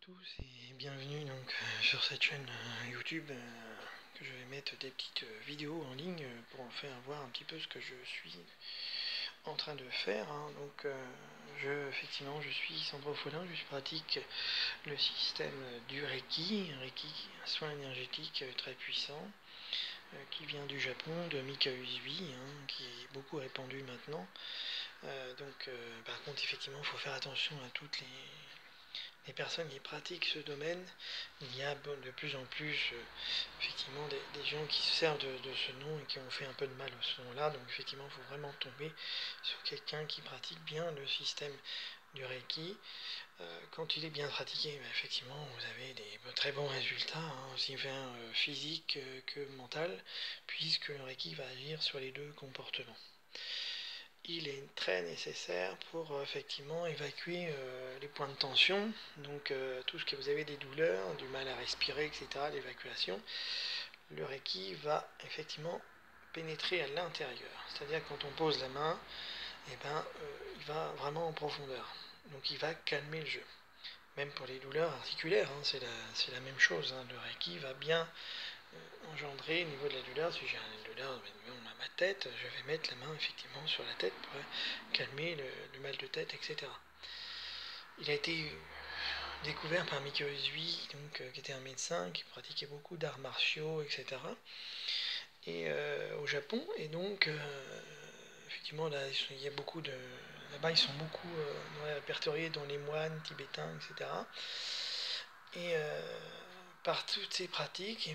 tous et bienvenue donc sur cette chaîne YouTube que je vais mettre des petites vidéos en ligne pour en faire voir un petit peu ce que je suis en train de faire. Donc effectivement je suis Sandro Follin, je pratique le système du Reiki, un soin énergétique très puissant qui vient du Japon, de Mika Usui, qui est beaucoup répandu maintenant. Par contre effectivement il faut faire attention à toutes les personnes qui pratiquent ce domaine. Il y a de plus en plus effectivement des gens qui se servent de ce nom et qui ont fait un peu de mal à ce nom-là. Donc effectivement, il faut vraiment tomber sur quelqu'un qui pratique bien le système du Reiki. Quand il est bien pratiqué, effectivement, vous avez des très bons résultats, aussi bien physiques que mental, puisque le Reiki va agir sur les deux comportements. Il est très nécessaire pour effectivement évacuer les points de tension, donc tout ce que vous avez des douleurs, du mal à respirer, etc., l'évacuation. Le Reiki va effectivement pénétrer à l'intérieur, c'est-à-dire que quand on pose la main, il va vraiment en profondeur, donc il va calmer le jeu. Même pour les douleurs articulaires, c'est la même chose, le Reiki va bien engendrer au niveau de la douleur. Si j'ai une douleur à ma tête, je vais mettre la main effectivement sur la tête pour calmer le mal de tête, etc. Il a été découvert par Mika Usui, qui était un médecin qui pratiquait beaucoup d'arts martiaux, etc. Et au Japon, et donc effectivement là il y a beaucoup de là-bas ils sont beaucoup répertoriés dans les moines tibétains, etc. Et par toutes ces pratiques,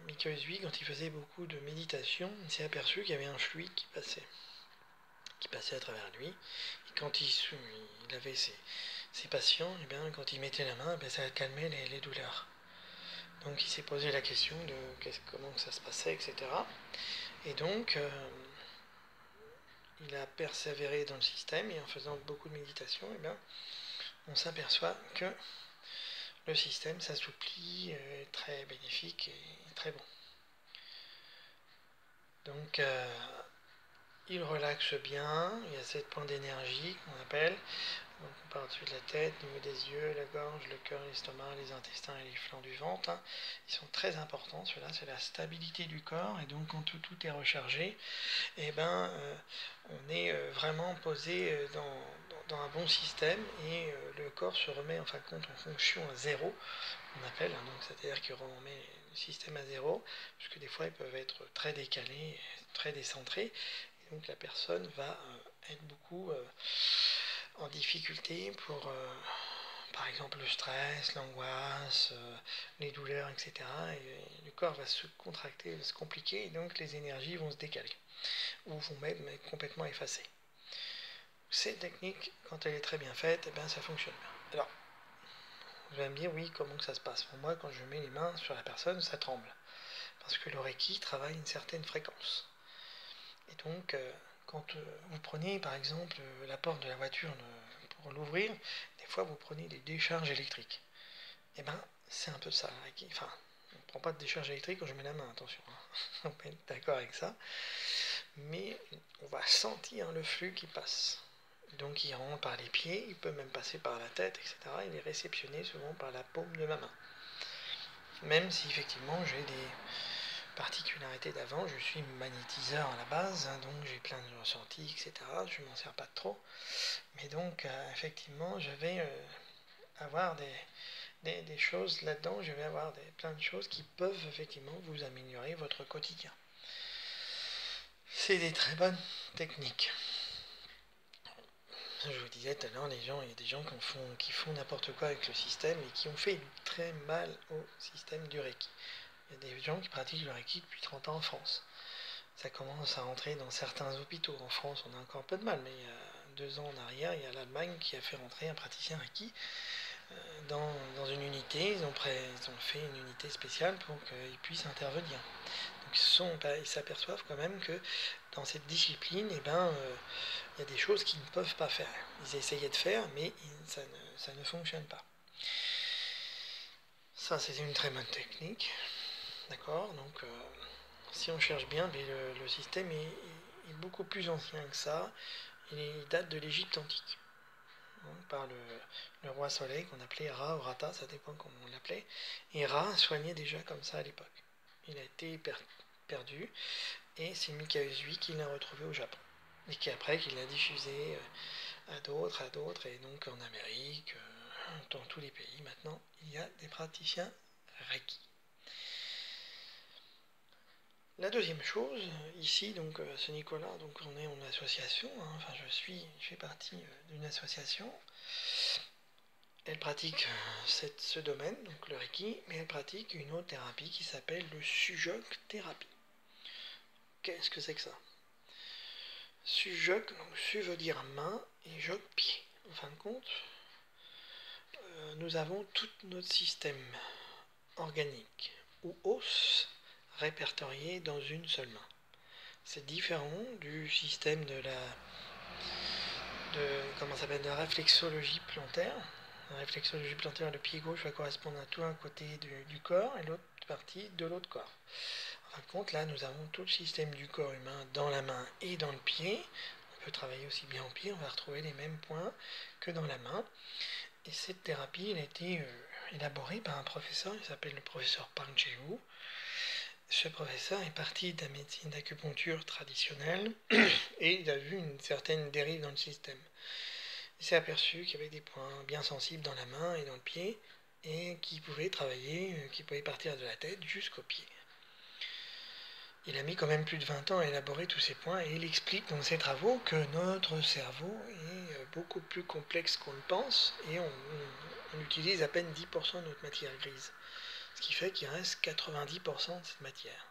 Mika Usui, quand il faisait beaucoup de méditation, il s'est aperçu qu'il y avait un fluide qui passait à travers lui. Et quand il avait ses patients, quand il mettait la main, ça calmait les douleurs. Donc il s'est posé la question de comment ça se passait, etc. Et donc il a persévéré dans le système, et en faisant beaucoup de méditation, on s'aperçoit que le système s'assouplit, est très bénéfique et très bon. Donc il relaxe bien, il y a 7 points d'énergie qu'on appelle. Donc on part dessus de la tête, au niveau des yeux, la gorge, le cœur, l'estomac, les intestins et les flancs du ventre. Ils sont très importants, ceux-là, c'est la stabilité du corps. Et donc quand tout est rechargé, on est vraiment posé dans un bon système, et le corps se remet en fin de compte en fonction à zéro, on appelle, donc c'est-à-dire qu'on met le système à zéro, puisque des fois ils peuvent être très décalés, très décentrés, et donc la personne va être beaucoup en difficulté pour par exemple le stress, l'angoisse, les douleurs, etc. Et le corps va se contracter, va se compliquer, et donc les énergies vont se décaler, ou vont même être complètement effacées. Cette technique, quand elle est très bien faite, ça fonctionne bien. Alors, vous allez me dire, oui, comment que ça se passe? Pour moi, quand je mets les mains sur la personne, ça tremble. Parce que le Reiki travaille une certaine fréquence. Et donc, quand vous prenez, par exemple, la porte de la voiture pour l'ouvrir, des fois, vous prenez des décharges électriques. C'est un peu ça, le Reiki. Enfin, on ne prend pas de décharge électrique quand je mets la main, attention. On peut être d'accord avec ça. Mais on va sentir le flux qui passe. Donc il rentre par les pieds, il peut même passer par la tête, etc. Il est réceptionné souvent par la paume de ma main. Même si effectivement j'ai des particularités d'avant, je suis magnétiseur à la base, donc j'ai plein de ressentis, etc. Je ne m'en sers pas trop. Mais donc effectivement je vais avoir des choses là-dedans, je vais avoir plein de choses qui peuvent effectivement vous améliorer votre quotidien. C'est des très bonnes techniques. Je vous disais tout à l'heure, il y a des gens qui font n'importe quoi avec le système et qui ont fait très mal au système du Reiki. Il y a des gens qui pratiquent le Reiki depuis 30 ans en France. Ça commence à rentrer dans certains hôpitaux. En France, on a encore un peu de mal, mais il y a 2 ans en arrière, il y a l'Allemagne qui a fait rentrer un praticien Reiki dans une unité. Ils ont fait une unité spéciale pour qu'il puisse intervenir. Donc ils s'aperçoivent quand même que dans cette discipline, il y a des choses qu'ils ne peuvent pas faire. Ils essayaient de faire, mais ça ne fonctionne pas. Ça, c'est une très bonne technique. D'accord? Donc, si on cherche bien, le système est beaucoup plus ancien que ça. Il date de l'Égypte antique. hein, par le roi soleil qu'on appelait Ra ou Rata, ça dépend comment on l'appelait. Et Ra soignait déjà comme ça à l'époque. Il a été perdu et c'est Michaeus VIII qui l'a retrouvé au Japon. Et qui après qu'il l'a diffusé à d'autres, et donc en Amérique, dans tous les pays maintenant, il y a des praticiens Reiki. La deuxième chose, ici, donc ce Nicolas, donc on est en association, hein, enfin je fais partie d'une association. Elle pratique ce domaine, donc le Reiki, mais elle pratique une autre thérapie qui s'appelle le Sujok thérapie. Qu'est-ce que c'est que ça? Sujok, donc Su veut dire main et Jok pied. En fin de compte, nous avons tout notre système organique ou os répertorié dans une seule main. C'est différent du système de la réflexologie plantaire. La réflexologie plantaire, le pied gauche va correspondre à tout un côté du corps et l'autre partie de l'autre corps. En fin de compte, là, nous avons tout le système du corps humain dans la main et dans le pied. On peut travailler aussi bien en pied, on va retrouver les mêmes points que dans la main. Et cette thérapie, elle a été élaborée par un professeur, il s'appelle le professeur Park Jae-woo. Ce professeur est parti de la médecine d'acupuncture traditionnelle et il a vu une certaine dérive dans le système. Il s'est aperçu qu'il y avait des points bien sensibles dans la main et dans le pied et qui pouvaient travailler, qui pouvaient partir de la tête jusqu'au pied. Il a mis quand même plus de 20 ans à élaborer tous ces points et il explique dans ses travaux que notre cerveau est beaucoup plus complexe qu'on le pense et on utilise à peine 10% de notre matière grise. Ce qui fait qu'il reste 90% de cette matière.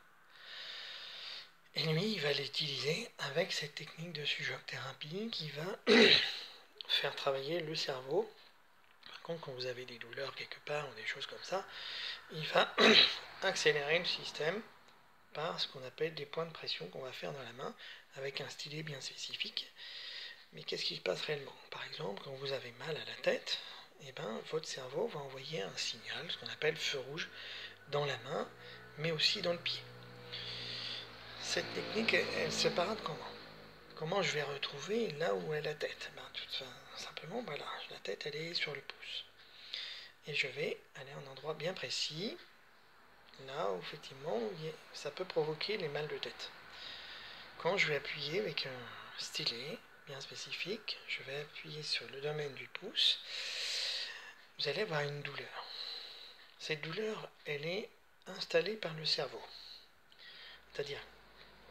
Et lui, il va l'utiliser avec cette technique de Sujok-thérapie qui va faire travailler le cerveau. Par contre, quand vous avez des douleurs quelque part ou des choses comme ça, il va accélérer le système par ce qu'on appelle des points de pression qu'on va faire dans la main avec un stylet bien spécifique. Mais qu'est-ce qui se passe réellement? Par exemple, quand vous avez mal à la tête, eh ben, votre cerveau va envoyer un signal, ce qu'on appelle feu rouge, dans la main, mais aussi dans le pied. Cette technique, elle se parade comment? Comment je vais retrouver là où est la tête? Simplement, voilà, la tête, elle est sur le pouce. Et je vais aller à un endroit bien précis, là où effectivement, ça peut provoquer les mal de tête. Quand je vais appuyer avec un stylet bien spécifique, je vais appuyer sur le domaine du pouce, vous allez avoir une douleur. Cette douleur, elle est installée par le cerveau. C'est-à-dire,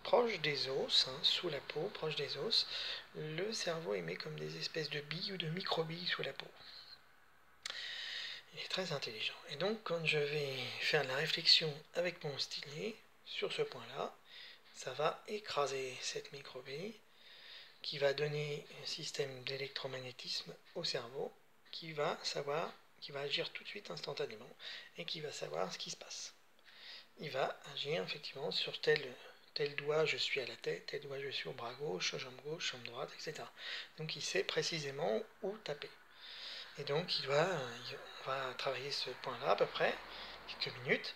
proche des os, sous la peau, proche des os, le cerveau émet comme des espèces de billes ou de micro-billes sous la peau. Il est très intelligent. Et donc, quand je vais faire la réflexion avec mon stylet sur ce point-là, ça va écraser cette microbille qui va donner un système d'électromagnétisme au cerveau qui va agir tout de suite instantanément et qui va savoir ce qui se passe. Il va agir effectivement sur tel doigt je suis à la tête, tel doigt je suis au bras gauche, jambe droite, etc. Donc il sait précisément où taper. Et donc on va travailler ce point-là à peu près, quelques minutes,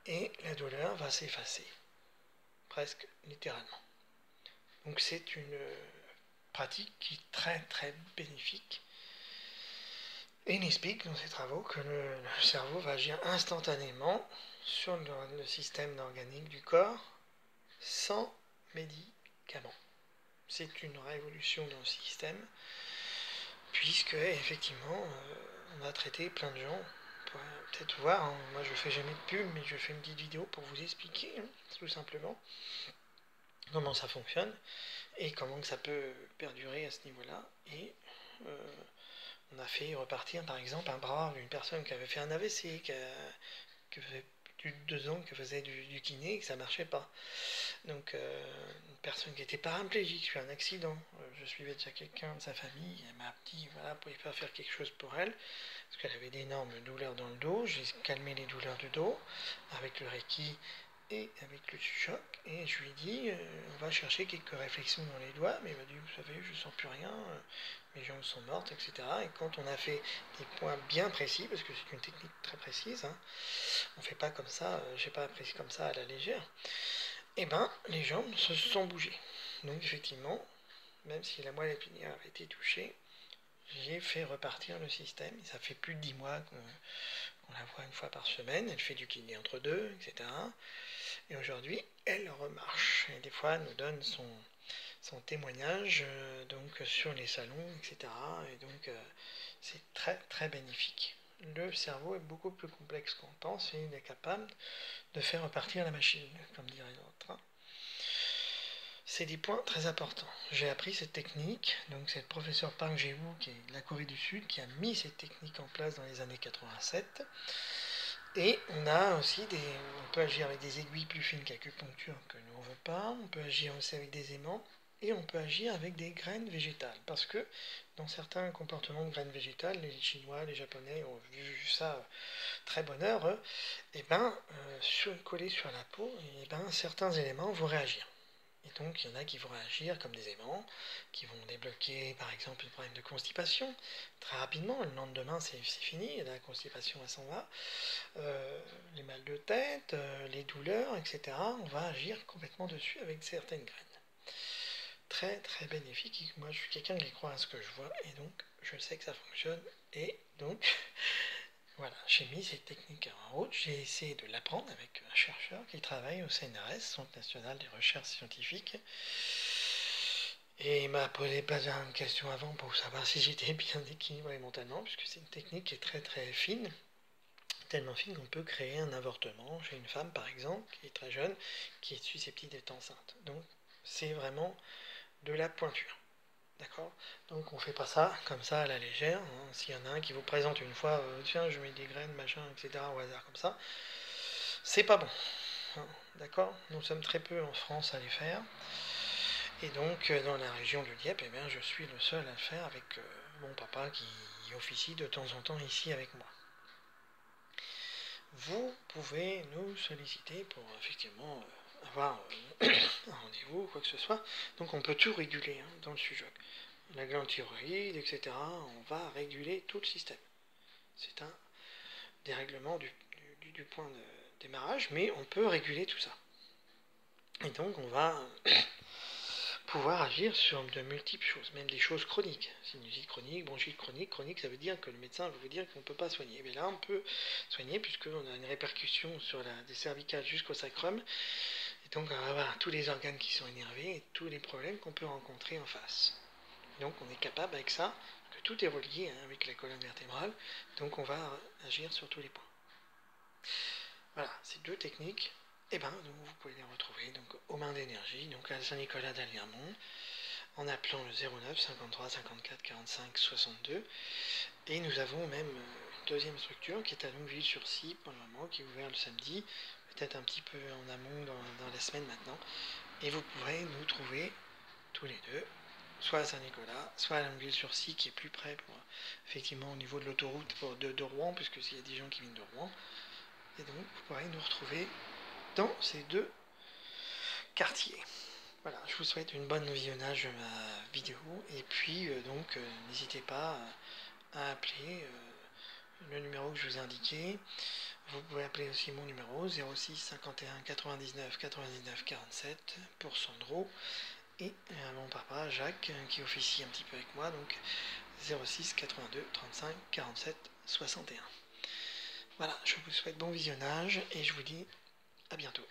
et la douleur va s'effacer, presque littéralement. Donc c'est une pratique qui est très très bénéfique. Et il explique dans ses travaux que le cerveau va agir instantanément sur le système organique du corps sans médicaments. C'est une révolution dans le système, puisque effectivement, on a traité plein de gens. On pourrait peut-être voir, moi je fais jamais de pub, mais je fais une petite vidéo pour vous expliquer, tout simplement, comment ça fonctionne et comment ça peut perdurer à ce niveau-là. Et on a fait repartir par exemple un bras d'une personne qui avait fait un AVC, qui faisait plus de 2 ans, qui faisait du kiné et que ça ne marchait pas. Donc une personne qui était paraplégique, qui a eu un accident, je suivais déjà quelqu'un de sa famille, elle m'a dit voilà, vous pouvez pas faire quelque chose pour elle, parce qu'elle avait d'énormes douleurs dans le dos, j'ai calmé les douleurs du dos avec le Reiki et avec le Sujok, et je lui ai dit on va chercher quelques réflexions dans les doigts, mais il m'a dit vous savez je sens plus rien, mes jambes sont mortes, etc. Et quand on a fait des points bien précis, parce que c'est une technique très précise, on ne fait pas comme ça, j'ai pas appris comme ça à la légère, et ben les jambes se sont bougées. Donc effectivement, même si la moelle épinière avait été touchée, j'ai fait repartir le système. Ça fait plus de 10 mois qu'on la voit une fois par semaine. Elle fait du kiné entre deux, etc. Et aujourd'hui, elle remarche. Et des fois, elle nous donne son témoignage donc sur les salons, etc. Et donc, c'est très très bénéfique. Le cerveau est beaucoup plus complexe qu'on pense et il est capable de faire repartir la machine, comme dirait l'autre. C'est des points très importants. J'ai appris cette technique, donc c'est le professeur Park Jae-woo qui est de la Corée du Sud qui a mis cette technique en place dans les années 87. Et on a aussi on peut agir avec des aiguilles plus fines qu'acupuncture que nous on veut pas, on peut agir aussi avec des aimants, et on peut agir avec des graines végétales. Parce que dans certains comportements de graines végétales, les Chinois, les Japonais ont vu ça très bonheur, et collés sur la peau, et certains éléments vont réagir. Et donc, il y en a qui vont réagir comme des aimants, qui vont débloquer, par exemple, le problème de constipation. Très rapidement, le lendemain, c'est fini, la constipation, elle s'en va. Les mal de tête, les douleurs, etc. On va agir complètement dessus avec certaines graines. Très, très bénéfique. Moi, je suis quelqu'un qui croit à ce que je vois, et donc, je sais que ça fonctionne. Et donc, voilà, j'ai mis cette technique en route, j'ai essayé de l'apprendre avec un chercheur qui travaille au CNRS, Centre National des Recherches Scientifiques. Et il m'a posé pas une question avant pour savoir si j'étais bien équilibré mentalement, puisque c'est une technique qui est très très fine, tellement fine qu'on peut créer un avortement chez une femme par exemple, qui est très jeune, qui est susceptible d'être enceinte. Donc c'est vraiment de la pointure. D'accord. Donc on fait pas ça comme ça à la légère. Hein. S'il y en a un qui vous présente une fois, tiens, je mets des graines, machin, etc. au hasard comme ça, c'est pas bon. Hein. D'accord. Nous sommes très peu en France à les faire. Et donc dans la région de Dieppe, eh bien, je suis le seul à le faire avec mon papa qui officie de temps en temps ici avec moi. Vous pouvez nous solliciter pour effectivement avoir un rendez-vous ou quoi que ce soit. Donc on peut tout réguler hein, dans le sujet. La glande thyroïde, etc. On va réguler tout le système. C'est un dérèglement du point de démarrage, mais on peut réguler tout ça. Et donc on va pouvoir agir sur de multiples choses, même des choses chroniques. Sinusite chronique, bronchite chronique. Chronique, ça veut dire que le médecin va vous dire qu'on ne peut pas soigner. Mais là, on peut soigner puisqu'on a une répercussion sur des cervicales jusqu'au sacrum. Et donc, on va avoir tous les organes qui sont énervés et tous les problèmes qu'on peut rencontrer en face. Donc, on est capable avec ça, que tout est relié hein, avec la colonne vertébrale. Donc, on va agir sur tous les points. Voilà, ces deux techniques. Et donc, vous pouvez les retrouver donc, aux mains d'énergie, donc à Saint-Nicolas d'Aliermont, en appelant le 09 53 54 45 62. Et nous avons même une deuxième structure qui est à Longueville-sur-Scie pour le moment, qui est ouverte le samedi, peut-être un petit peu en amont dans la semaine maintenant. Et vous pourrez nous trouver tous les deux, soit à Saint-Nicolas, soit à Longueville-sur-Scie, qui est plus près pour, effectivement au niveau de l'autoroute de Rouen, puisque s'il y a des gens qui viennent de Rouen. Et donc vous pourrez nous retrouver dans ces deux quartiers. Voilà, je vous souhaite une bonne visionnage de ma vidéo et puis n'hésitez pas à appeler le numéro que je vous ai indiqué. Vous pouvez appeler aussi mon numéro 06 51 99 99 47 pour Sandro et mon papa Jacques qui officie un petit peu avec moi, donc 06 82 35 47 61. Voilà, je vous souhaite bon visionnage et je vous dis à bientôt.